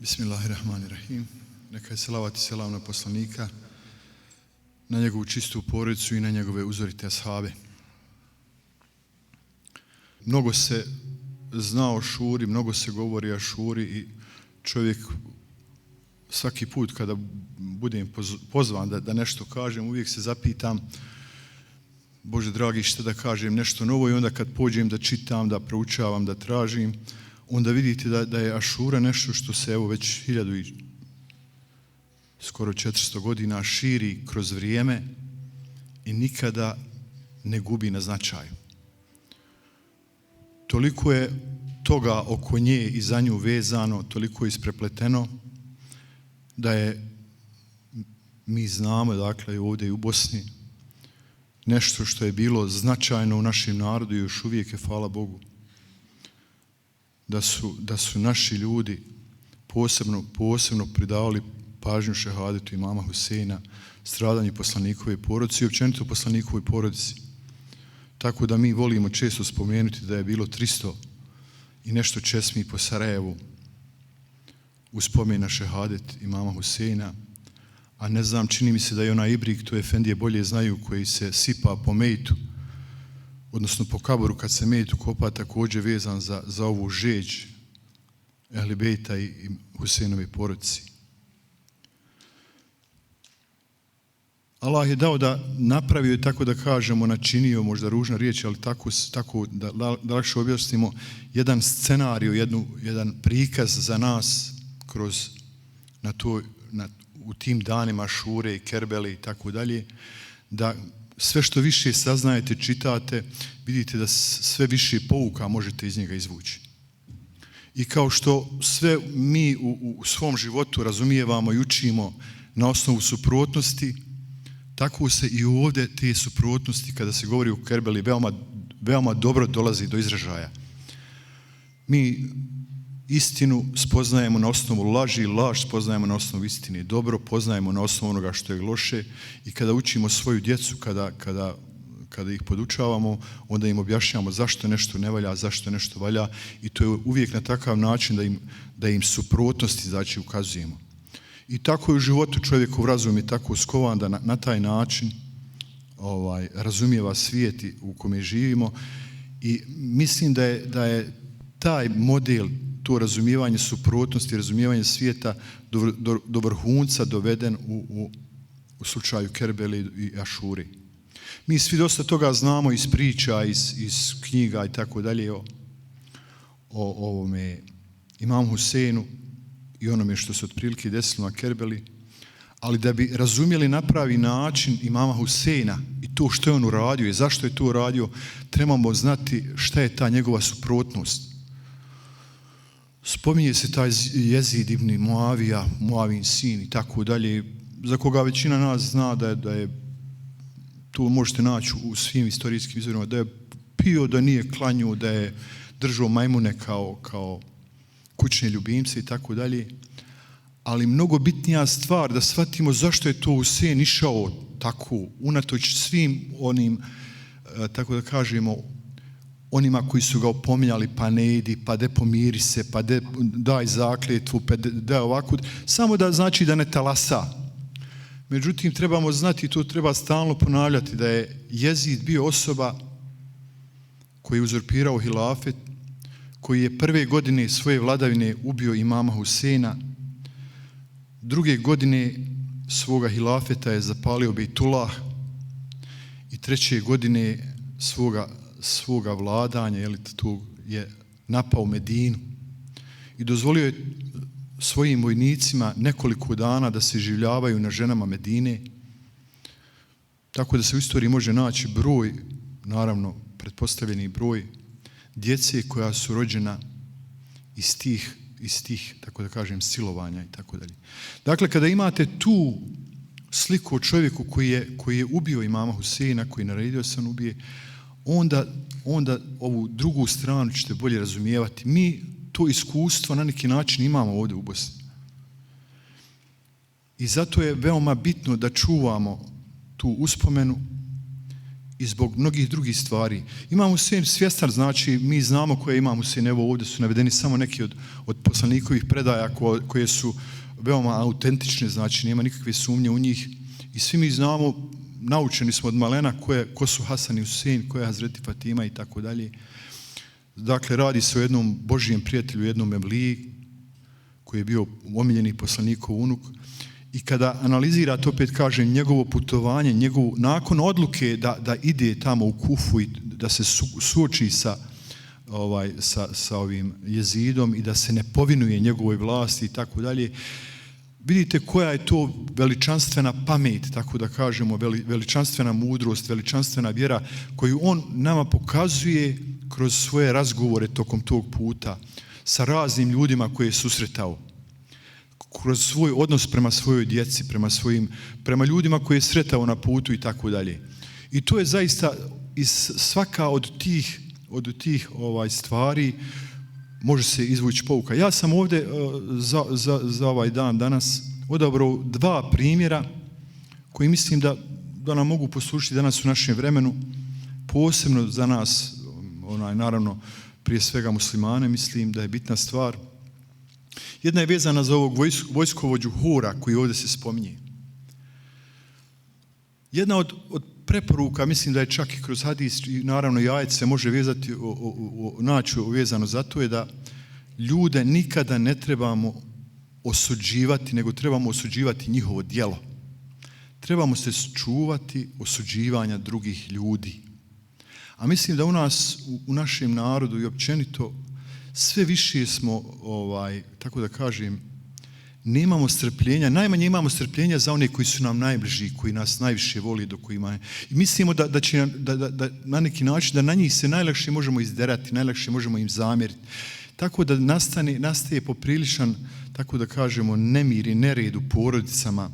Bismillahirrahmanirrahim. Neka je salavat i selam na poslanika, na njegovu čistu porodicu i na njegove uzorite ashabe. Mnogo se zna o šuri, mnogo se govori o šuri i čovjek svaki put kada budem pozvan da nešto kažem, uvijek se zapitam, Bože dragi, šta da kažem nešto novo, i onda kad pođem da čitam, da proučavam, da tražim, onda vidite da je ašura nešto što se evo već 1000 i skoro 400 godina širi kroz vrijeme i nikada ne gubi na značaju. Toliko je toga oko nje i za nju vezano, toliko je isprepleteno da je, mi znamo, dakle ovdje u Bosni, nešto što je bilo značajno u našem narodu i još uvijek je, hvala Bogu, da su naši ljudi posebno pridavali pažnju šehadetu imama Huseina, stradanju poslanikove porodice i općenito poslanikovoj porodici. Tako da mi volimo često spomenuti da je bilo 300 i nešto česmi po Sarajevu u spomen na šehadet imama Huseina, a ne znam, čini mi se da je onaj ibrik, to efendije bolje znaju, koji se sipa po mejtu, odnosno po kaboru kad se mejtu kopa, također vezan za ovu žeđ Ehli Bejta i Huseinove porodici. Allah je dao da napravio i, tako da kažemo, načinio, možda ružna riječ, ali tako da lakše objasnimo, jedan scenarij, jedan prikaz za nas kroz u tim danima Šure i Kerbele i tako dalje, da sve što više saznajete, čitate, vidite da sve više pouka možete iz njega izvući. I kao što sve mi u svom životu razumijevamo i učimo na osnovu suprotnosti, tako se i ovdje te suprotnosti, kada se govori o Kerbeli, veoma dobro dolazi do izražaja. Mi istinu spoznajemo na osnovu laži, laž spoznajemo na osnovu istine. Dobro poznajemo na osnovu onoga što je loše, i kada učimo svoju djecu, kada ih podučavamo, onda im objašnjavamo zašto nešto ne valja, zašto nešto valja, i to je uvijek na takav način da im suprotnosti, znači, ukazujemo. I tako je u životu čovjekov razum je tako skovan da na taj način razumijeva svijet u kome živimo, i mislim da je taj model, to razumijevanje suprotnosti, razumijevanje svijeta do vrhunca doveden u slučaju Kerbele i Ašure. Mi svi dosta toga znamo iz priča, iz knjiga i tako dalje o ovome imamu Huseinu i onome što se otprilike desilo na Kerbeli, ali da bi razumjeli na pravi način imama Huseina i to što je on uradio i zašto je to uradio, trebamo znati šta je ta njegova suprotnost. Spominje se taj Jezid ibn Muavija, Muavin sin i tako dalje, za koga većina nas zna da je, to možete naći u svim istorijskim izvorima, da je pio, da nije klanjao, da je držao majmune kao kućne ljubimce i tako dalje. Ali mnogo bitnija stvar da shvatimo zašto je to Husein išao tako, unatoč svim onim, tako da kažemo, onima koji su ga opominjali, pa ne idi, pa de pomiri se, pa daj zakletvu, pa daj ovako, samo da znači da ne talasa. Međutim, trebamo znati, to treba stalno ponavljati, da je Jezid bio osoba koji je uzurpirao hilafet, koji je prve godine svoje vladavine ubio imama Huseina, druge godine svoga hilafeta je zapalio Bejtullah i treće godine svoga vladanja, tu je napao Medinu i dozvolio je svojim vojnicima nekoliko dana da se življavaju na ženama Medine, tako da se u istoriji može naći broj, naravno pretpostavljeni broj djece koja su rođena iz tih, tako da kažem, silovanja i tako dalje. Dakle, kada imate tu sliku o čovjeku koji je ubio imama Huseina, koji je naredio se on ubije, onda ovu drugu stranu ćete bolje razumijevati. Mi to iskustvo na neki način imamo ovdje u Bosni. I zato je veoma bitno da čuvamo tu uspomenu i zbog mnogih drugih stvari. Imam Husein svjestan, znači mi znamo koje Imam Husein, evo ovdje su navedeni samo neki od poslanikovih predaja koje su veoma autentične, znači nema nikakve sumnje u njih i svi mi znamo, naučeni smo od malena ko su Hasan i Husein, ko je Hazreti Fatima i tako dalje. Dakle, radi se o jednom Božijem prijatelju, jednom Evliji, koji je bio omiljeni poslanikov unuk. I kada analizirate, opet kažem, njegovo putovanje, nakon odluke da ide tamo u Kufu i da se suoči sa ovim Jezidom i da se ne povinuje njegovoj vlasti i tako dalje, vidite koja je to veličanstvena pamet, tako da kažemo, veličanstvena mudrost, veličanstvena vjera koju on nama pokazuje kroz svoje razgovore tokom tog puta sa raznim ljudima koje je susretao, kroz svoj odnos prema svojoj djeci, prema ljudima koje je sretao na putu i tako dalje. I to je zaista svaka od tih stvari može se izvući pouka. Ja sam ovdje za ovaj dan danas odabrao 2 primjera koji mislim da nam mogu poslužiti danas u našem vremenu, posebno za nas, naravno prije svega muslimane, mislim da je bitna stvar. Jedna je vezana za ovog vojskovođu Hura koji ovdje se spominje. Jedna od preporuka, mislim da je čak i kroz hadis i naravno i ajet se može vezati, naći vezano za to je da ljude nikada ne trebamo osuđivati, nego trebamo osuđivati njihovo djelo. Trebamo se čuvati osuđivanja drugih ljudi. A mislim da u nas, u našem narodu i općenito, sve više smo, tako da kažem, nemamo strpljenja, najmanje imamo strpljenja za one koji su nam najbliži, koji nas najviše voli, do kojima. I mislimo da će da na neki način, da na njih se najlakše možemo izderati, najlakše možemo im zamjeriti. Tako da nastaje popriličan, tako da kažemo, nemir i nered u porodicama.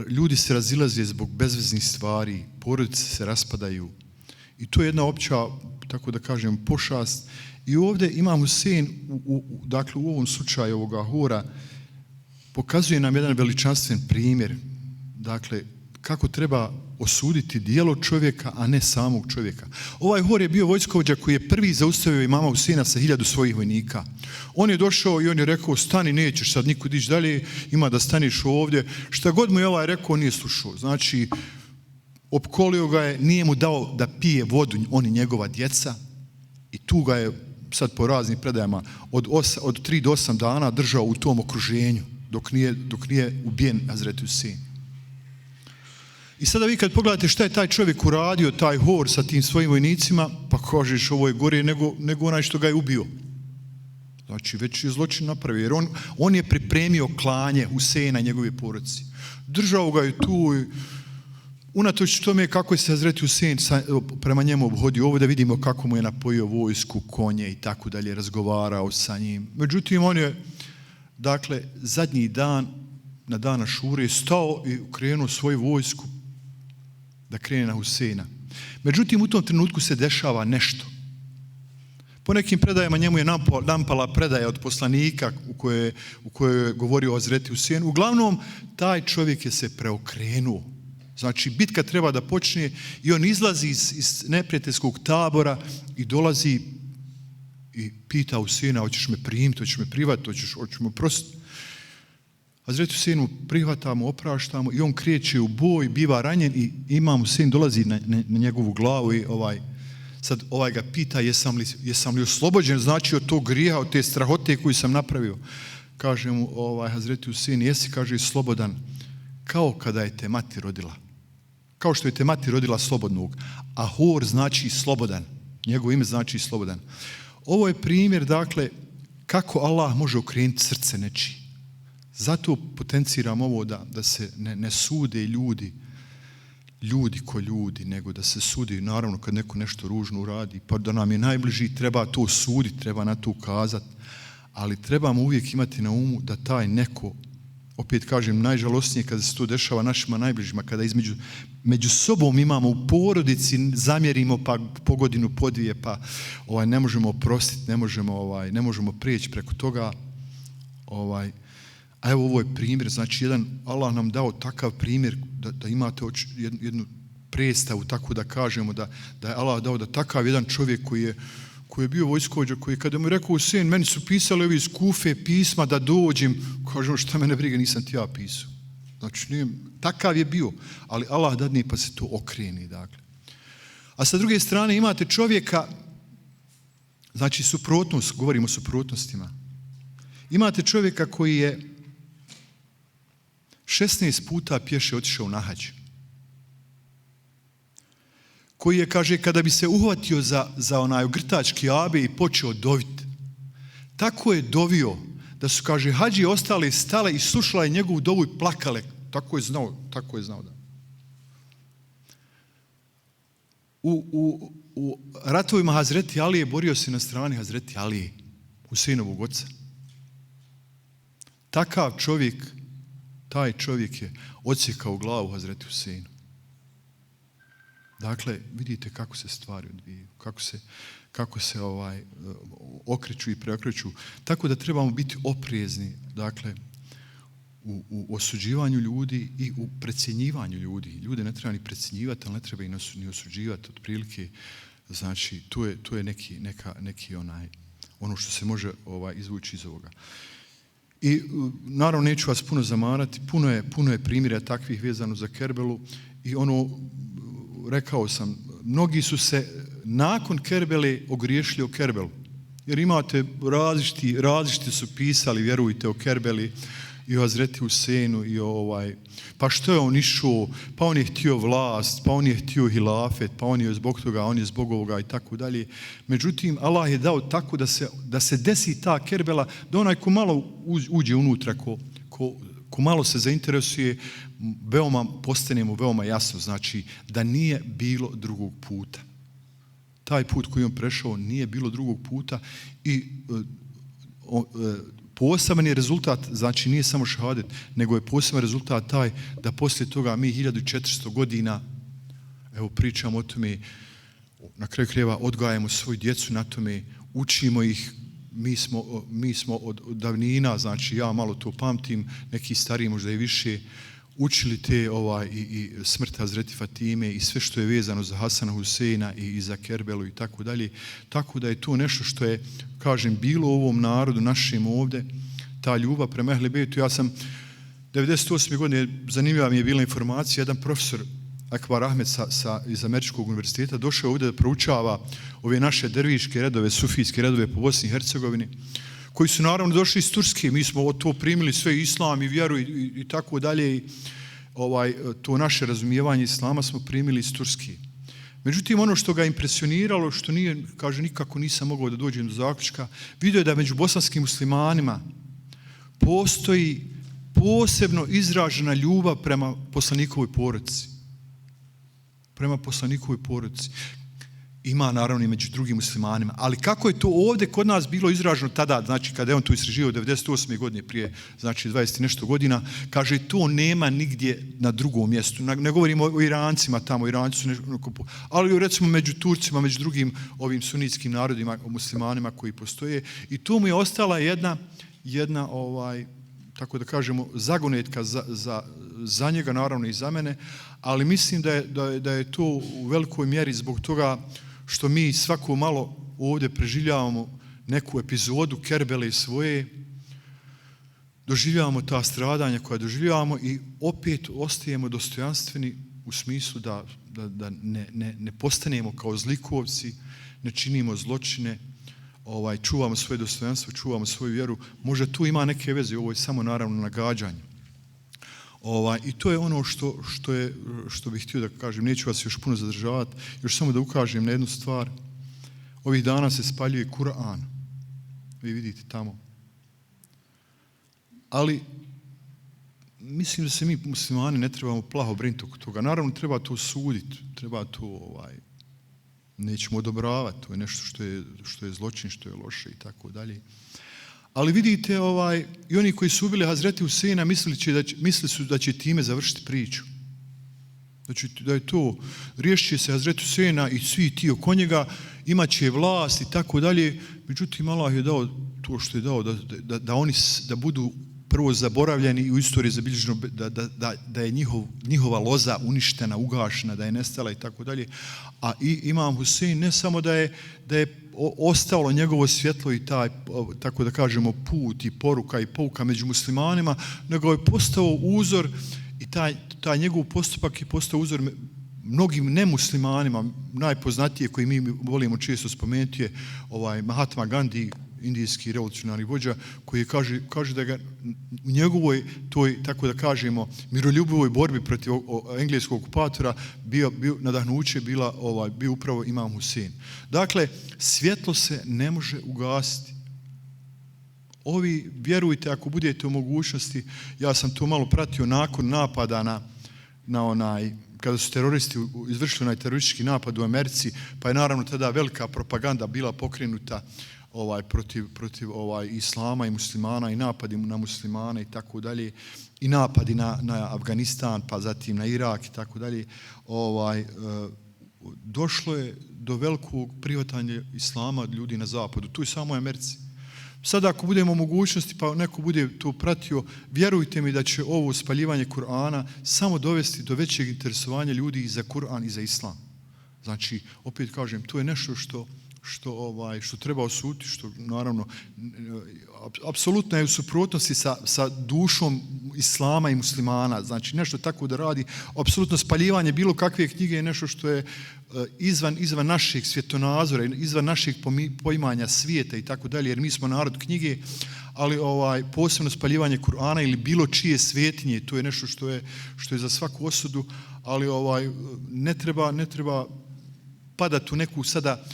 Ljudi se razilaze zbog bezveznih stvari, porodice se raspadaju. I to je jedna opća, tako da kažem, pošast. I ovdje Imam Husein, dakle u ovom slučaju ovoga Hura, pokazuje nam jedan veličanstven primjer, dakle, kako treba osuditi djelo čovjeka, a ne samog čovjeka. Ovaj Hur je bio vojskovođa koji je prvi zaustavio Imama Huseina sa 1000 svojih vojnika. On je došao i on je rekao, stani, nećeš sad nikud ići dalje, ima da staniš ovdje. Šta god mu je ovaj rekao, nije slušao. Znači, opkolio ga je, nije mu dao da pije vodu, on i njegova djeca, i tu ga je, sad po raznim predajama, od 3 do 8 dana držao u tom okruženju, dok nije ubijen Hazreti Husein. I sada vi kad pogledate šta je taj čovjek uradio, taj Hur sa tim svojim vojnicima, pa kažeš ovo je gore nego onaj što ga je ubio. Znači već je zločin napravio, jer on je pripremio klanje Huseina i njegove porodice. Držao ga je tu i unatoč tome kako je se Hazreti Husein prema njemu obhodio, ovo da vidimo kako mu je napojio vojsku, konje i tako dalje, razgovarao sa njim. Međutim, on je, dakle, zadnji dan, na dan Ašure, stao i krenuo svoju vojsku da krene na Huseina. Međutim, u tom trenutku se dešava nešto. Po nekim predajama njemu je nampala predaja od poslanika u kojoj je govorio o Hazreti Huseinu. Uglavnom, taj čovjek je se preokrenuo. Znači, bitka treba da počne i on izlazi iz neprijateljskog tabora i dolazi i pita Huseina, hoćeš me primiti, hoćeš me prihvatiti, hoćeš me oprostiti. Hazreti Husein mu prihvatamo, opraštamo i on kreće u boj, biva ranjen i Imam Husein dolazi na njegovu glavu i sad ga pita jesam li oslobođen, znači od tog grijeha, od te strahote koju sam napravio. Kaže mu Hazreti Husein, jesi, kaže, slobodan kao kada je te mati rodila. Kao što je te mati rodila slobodnog. A Hur znači slobodan. Njegovo ime znači slobodan. Ovo je primjer, dakle, kako Allah može okrenuti srce nečiji. Zato potenciram ovo da se ne sude ljudi ko ljudi, nego da se sudi, naravno, kad neko nešto ružno uradi, pa da nam je najbliži, treba to suditi, treba na to ukazati, ali trebamo uvijek imati na umu da taj neko, opet kažem, najžalosnije kada se to dešava našima najbližima, kada među sobom imamo u porodici, zamjerimo pa po godinu, po dvije, pa ne možemo oprostiti, ne možemo prijeći preko toga. A evo, ovo je primjer, znači Allah nam dao takav primjer da imate jednu predstavu, tako da kažemo da je Allah dao da takav jedan čovjek koji je bio vojskovođa, koji kada mu je rekao Husein, meni su pisali ovi iz Kufe pisma da dođem, kažem šta mene briga, nisam ti ja pisao. Znači, takav je bio, ali Allah dadne pa se to okreni, dakle. A sa druge strane imate čovjeka, znači suprotnost, govorimo o suprotnostima. Imate čovjeka koji je 16 puta pješe otišao na hadž. Koji je, kaže, kada bi se uhvatio za onaj ogrtač Kjabe i počeo doviti, tako je dovio da su, kaže, hadži ostale stale i slušale njegovu dovu i plakale. Tako je znao da. U ratovima Hazreti Alije borio se na strani Hazreti Alije, Huseinovog oca. Takav čovjek, taj čovjek je odsjekao glavu Hazreti Huseinu. Dakle, vidite kako se stvari odvijaju, kako se okreću i preokreću. Tako da trebamo biti oprezni, dakle, u osuđivanju ljudi i u precjenjivanju ljudi. Ljude ne treba ni precjenjivati, ali ne treba i ni osuđivati. Otprilike, znači, to je neki ono što se može izvući iz ovoga. I naravno neću vas puno zamarati, puno je primjera takvih vezano za Kerbelu i rekao sam, mnogi su se nakon Kerbele ogriješili o Kerbelu. Jer imate različiti su pisali, vjerujte, o Kerbeli i o Hazreti Huseinu i pa što je on išao, pa on je htio vlast, pa on je htio hilafet, pa on je zbog toga, on je zbog ovoga i tako dalje. Međutim, Allah je dao tako da se desi ta Kerbela, da onaj ko malo uđe unutra, ko malo se zainteresuje, postane mu veoma jasno, znači da nije bilo drugog puta. Taj put koji on prešao nije bilo drugog puta i poseban je rezultat, znači nije samo šahadet, nego je poseban rezultat taj da poslije toga mi 1400 godina, evo pričamo o tome, na kraju krajeva odgajamo svoju djecu na tome, učimo ih, mi smo od davnina, znači ja malo to pamtim, neki stariji možda i više, učili te i smrt Hazreti Fatime i sve što je vezano za Hasana Huseina i za Kerbelu i tako dalje. Tako da je to nešto što je, kažem, bilo u ovom narodu našem ovdje, ta ljubav prema Ehl Bejtu. Ja sam 98. godine, zanimljiva mi je bila informacija, jedan profesor Akbar Ahmed iz Američkog univerziteta došao ovdje da proučava ove naše derviške redove, sufijske redove po Bosni i Hercegovini, koji su naravno došli iz Turske. Mi smo to primili sve, islam i vjeru i tako dalje. To naše razumijevanje islama smo primili iz Turske. Međutim, ono što ga impresioniralo, što nije, kaže, nikako nisam mogao da dođem do zaključka, vidio je da među bosanskim muslimanima postoji posebno izražena ljubav prema poslanikovoj porodici. Prema poslanikovoj porodici. Ima naravno i među drugim muslimanima, ali kako je to ovdje kod nas bilo izraženo tada, znači kada je on tu istraživao 98. godine prije, znači 20 i nešto godina, kaže to nema nigdje na drugom mjestu. Ne govorimo o Irancima tamo, Iranci su nešto, ali recimo među Turcima, među drugim ovim sunitskim narodima, muslimanima koji postoje i tu mu je ostala jedna tako da kažemo, zagonetka za njega, naravno i za mene, ali mislim da je to u velikoj mjeri zbog toga što mi svako malo ovdje preživljavamo neku epizodu Kerbele svoje, doživljavamo ta stradanja koja doživljavamo i opet ostajemo dostojanstveni u smislu da ne postanemo kao zlikovci, ne činimo zločine, čuvamo svoje dostojanstvo, čuvamo svoju vjeru. Možda tu ima neke veze, ovo je samo naravno nagađanje. I to je ono što bih htio da kažem. Neću vas još puno zadržavati, još samo da ukažem na jednu stvar. Ovih dana se spaljuje Kur'an. Vi vidite tamo. Ali mislim da se mi muslimani ne trebamo plaho brinuti oko toga. Naravno treba to suditi, treba to nećemo odobravati, to je nešto što je zločin, što je loše i tako dalje. Ali vidite, i oni koji su ubili Hazreti Huseina mislili su da će time završiti priču. Znači da je to, riješit će se Hazreti Huseina i svi ti oko njega, imat će vlast i tako dalje. Međutim, Allah je dao to što je dao, da oni da budu prvo zaboravljeni i u istoriji zabilježeno da je njihova loza uništena, ugašena, da je nestala i tako dalje. A i Imam Husein ne samo da je ostalo njegovo svjetlo i taj, tako da kažemo, put i poruka i pouka među muslimanima, nego je postao uzor i taj njegov postupak je postao uzor mnogim nemuslimanima. Najpoznatije koji mi volimo često spomenuti je Mahatma Gandhi, indijski revolucionarni vođa, koji kaže da ga u njegovoj toj, tako da kažemo, miroljubivoj borbi protiv engleskog okupatora nadahnuće bio upravo Imam Husein. Dakle, svjetlo se ne može ugasiti. Ovi, vjerujte, ako budete u mogućnosti, ja sam to malo pratio nakon napada kada su teroristi izvršili onaj teroristički napad u Americi, pa je naravno tada velika propaganda bila pokrenuta protiv islama i muslimana i napadi na muslimane i tako dalje, i napadi na Afganistan, pa zatim na Irak i tako dalje. Došlo je do velikog prihvatanja islama od ljudi na zapadu, tu i samoj Americi. Sada ako budemo u mogućnosti, pa neko bude to pratio, vjerujte mi da će ovo spaljivanje Kur'ana samo dovesti do većeg interesovanja ljudi i za Kur'an i za islam. Znači, opet kažem, to je nešto što treba osuditi, što naravno apsolutno je u suprotnosti sa dušom islama i muslimana. Znači, nešto tako da radi. Apsolutno spaljivanje bilo kakve knjige je nešto što je izvan našeg svjetonazora, izvan našeg poimanja svijeta i tako dalje, jer mi smo narod knjige, ali posebno spaljivanje Kur'ana ili bilo čije svetinje, to je nešto što je za svaku osudu, ali ne treba padati u neku sada,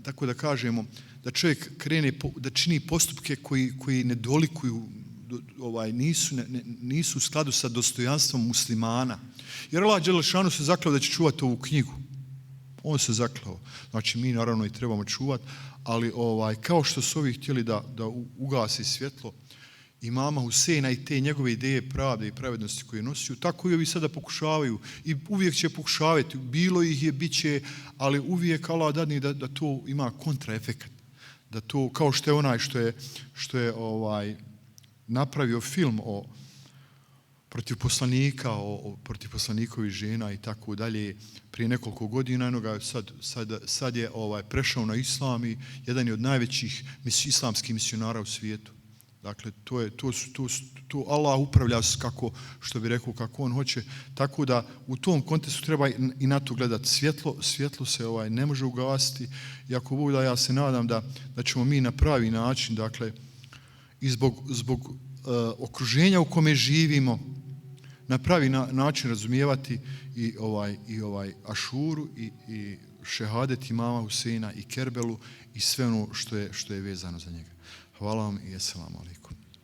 tako da kažemo, da čovjek krene da čini postupke koji ne dolikuju, nisu u skladu sa dostojanstvom muslimana. Jer Allah dželešanu se zaklao da će čuvati ovu knjigu. On se zaklao. Znači, mi naravno i trebamo čuvati, ali kao što su ovi htjeli da ugasi svjetlo Imama Huseina i te njegove ideje pravde i pravednosti koje nosio, tako i ovi sada pokušavaju i uvijek će pokušavati. Bilo ih je, bit će, ali uvijek Allah dadne da to ima kontraefekat. Da to, kao što je onaj što je napravio film protiv poslanika, protiv poslanikovih žena i tako dalje, prije nekoliko godina, sad je prešao na islam i jedan je od najvećih islamskih misionara u svijetu. Dakle, to Allah upravlja što bi rekao, kako on hoće. Tako da u tom kontekstu treba i na to gledati. Svjetlo se ne može ugasiti. I ako Bog da, ja se nadam da ćemo mi na pravi način, dakle, i zbog okruženja u kome živimo, na pravi način razumijevati i Ašuru i šehadet Imama Huseina i Kerbelu i sve ono što je vezano za njega. Hvala vam i assalamu alaikum.